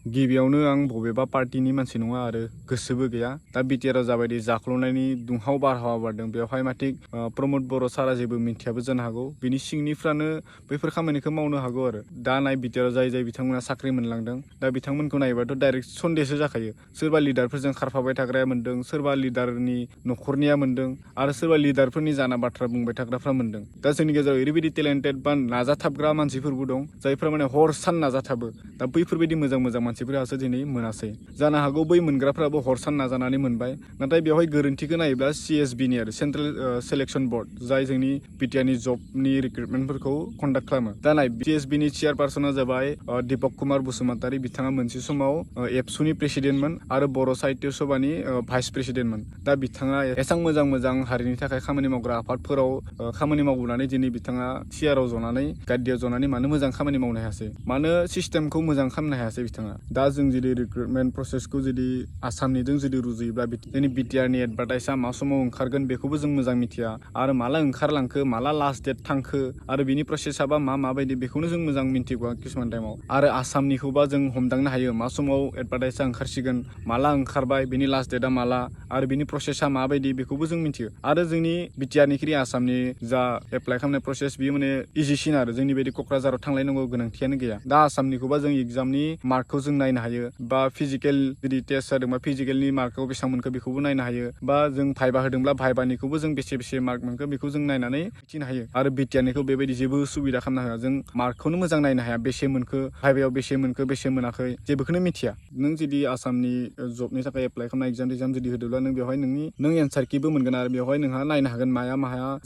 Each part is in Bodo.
गिबियावनो आं बबेबा पार्टीनि मानसि नङा आरो गोसोबो गैया दा बिटिआरआव जाबायदि जाख्ल'नायनि दुंहाव बारहावा बारदों बेवहाय माथिक प्रमद बर' सारा जेबो मिन्थियाबो जानो हागौ बिनि सिंनिफ्रानो बैफोर खामानिखौ मावनो हागौ आरो दा नाय बिटिआरआव जाय बिथांमोना साख्रि मोनलांदों दा बिथांमोनखौ नायोबाथ' डाइरेक्ट सन्देहसो जाखायो सोरबा लिडारफोरजों खारफाबाय थाग्राया मोन्दों सोरबा लिडारनि न'खरनिया मोन्दों आरो सोरबा लिडारफोरनि जाना बाथ्रा बुंबाय थाग्राफ्रा मोन्दों दा जोंनि गेजेराव ओरैबायदि टेलेन्टेड बा नाजाथाबग्रा मानसिफोरबो दं जायफ्रा माने हर सान नाजाथाबो दा बैफोरबायदि मोजां मानसिफोरासो दिनै मोनासै जानो हागौ बै मोनग्राफ्राबो हर सान नाजानानै मोनबाय नाथाय बेवहाय गोरोन्थिखौ नायोब्ला CSBनि आरो सेन्ट्रेल सेलेक्सन बर्ड जाय जोंनि बिटिआरनि जबनि रिक्रुटमेन्टफोरखौ कन्डाक्ट खालामो दा नाय CSBनि चेयारपार्सना जाबाय दीपक कुमार बसुमतारी बिथाङा मोनसे समाव एबसुनि प्रेसिडेन्टमोन आरो बर' साहित्य सभानि भाइस प्रेसिडेन्टमोन दा बिथाङा एसां मोजां हारिनि थाखाय खामानि मावग्रा आफादफोराव खामानि मावबोनानै दिनै बिथाङा चेयाराव जनानै गादियाव जनानै मानो मोजां खामानि मावनो हायासै मानो सिस्टेमखौ मोजां खालामनो हायासै बिथाङा दा जों जुदि रिक्रुटमेन्ट प्रसेसखौ जुदि आसामनिजों जुदि रुजुयोब्ला जोंनि बिटिआरनि एडभार्टाइजआ मा समाव ओंखारगोन बेखौबो जों मोजां मिथिया आरो माला ओंखारलांखो माला लास्ट डेट थांखो आरो बिनि प्रसेसआबा माबायदि बेखौनो जों मोजां मिथिगौ किसुमान टाइमाव आरो आसामनिखौबा जों हमदांनो हायो मा समाव एडभार्टाइजआ ओंखारसिगोन माला ओंखारबाय बिनि लास्ट डेटआ माला आरो बिनि प्रसेसआ माबायदि बेखौबो जों मिथियो आरो जोंनि बिटिआरनिख्रुइ आसामनि जा एप्लाइ खालामनाय प्रसेस बियो माने इजिसिन आरो जोंनि बायदि क'क्राझाराव थांलायनांगौ गोनांथियानो गैया दा आसामनिखौबा जों एग्जामनि मार्कखौ जों नायनो हायो बा फिजिकेल जुदि टेस्ट जादोंबा फिजिकेलनि मार्कखौ बेसेबां मोनखो बेखौबो नायनो हायो बा जों भाइबा होदोंब्ला भाइबानिखौबो जों बेसे मार्क मोनखो बेखौ जों नायनानै मिथिनो हायो आरो बिटिआरनिखौ बेबायदि जेबो सुबिदा खालामनो हाया जों मार्कखौनो मोजां नायनो हाया बेसे मोनखो भाइबायाव बेसे मोनखो बेसे मोनाखै जेबोखौनो मिथिया नों जुदि आसामनि जबनि थाखाय एप्लाइ खालामनाय एग्जाम जुदि होदोंब्ला नों बेवहाय नों एन्सार किबो मोनगोन आरो बेवहाय नोंहा नायनो हागोन माया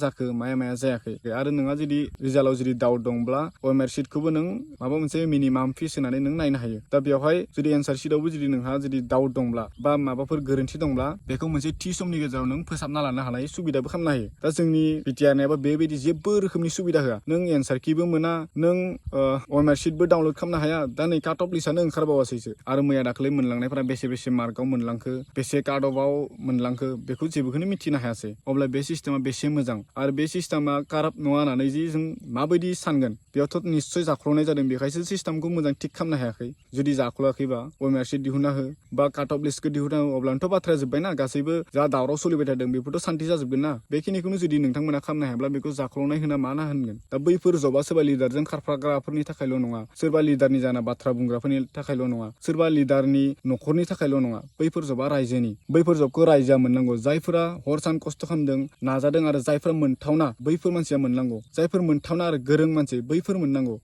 जाखो माया जायाखै आरो नोंहा जुदि रिजाल्टआव जुदि डाउट दंब्ला OMR शीटखौबो नों माबा मोनसे मिनिमाम फिस होनानै नों नायनो हायो दा बेवहाय जुदि एन्सार शीटआवबो जुदि नोंहा जुदि डाउट दंब्ला बा माबाफोर गोरोन्थि दंब्ला बेखौ मोनसे थि समनि गेजेराव नों फोसाबना लानो हानाय सुबिदाबो खालामनो हायो दा जोंनि बिटिआरनियाबा बेबायदि जेबो रोखोमनि सुबिदा होआ नों एन्सार किबो मोना नों OMR शीटबो डाउनलड खालामनो हाया दा नै काट अफ लिस्टआनो ओंखारबावासैसो आरो मैया दाखालि मोनलांनायफोरा बेसे मार्कआव मोनलांखो बेसे काट अफआव मोनलांखो बेखौ जेबोखौनो मिथिनो हायासै अब्ला बे सिस्टेमा बेसे मोजां आरो बे सिस्टेमा काराप्ट नङा होननानै जि जों माबायदि सानगोन बेयावथ' निस्सय जाख्ल'नाय जादों बेखायसो सिस्टेमखौ मोजां थिक खालामनो हायाखै जुदि जाख्ल'आखैबा OMR शीट दिहुनना हो बा काट अफ लिस्टखौ दिहुनना हो अब्लानोथ' बाथ्राया जोब्बायना गासैबो जा दावराव सोलिबाय थादों बेफोरथ' सान्ति जाजोबगोन ना बेखिनिखौनो जुदि नोंथांमोना खालामनो हायाब्ला बेखौ जाख्ल'नाय होना माना होनगोन दा बैफोर जबा सोरबा लिडारजों खारफाग्राफोरनि थाखायल' नङा सोरबा लिडारनि जाना बाथ्रा बुंग्राफोरनि थाखायल' नङा सोरबा लिडारनि न'खरनि थाखायल' नङा बैफोर जबा रायजोनि बैफोर जबखौ रायजोआ मोननांगौ जायफोरा हर सान खस्थ' खालामदों नाजादों आरो जायफोरा मोनथावना बैफोर मानसिया मोननांगौ जायफोर मोनथावना आरो गोरों मानसि बैफोर मोननांगौ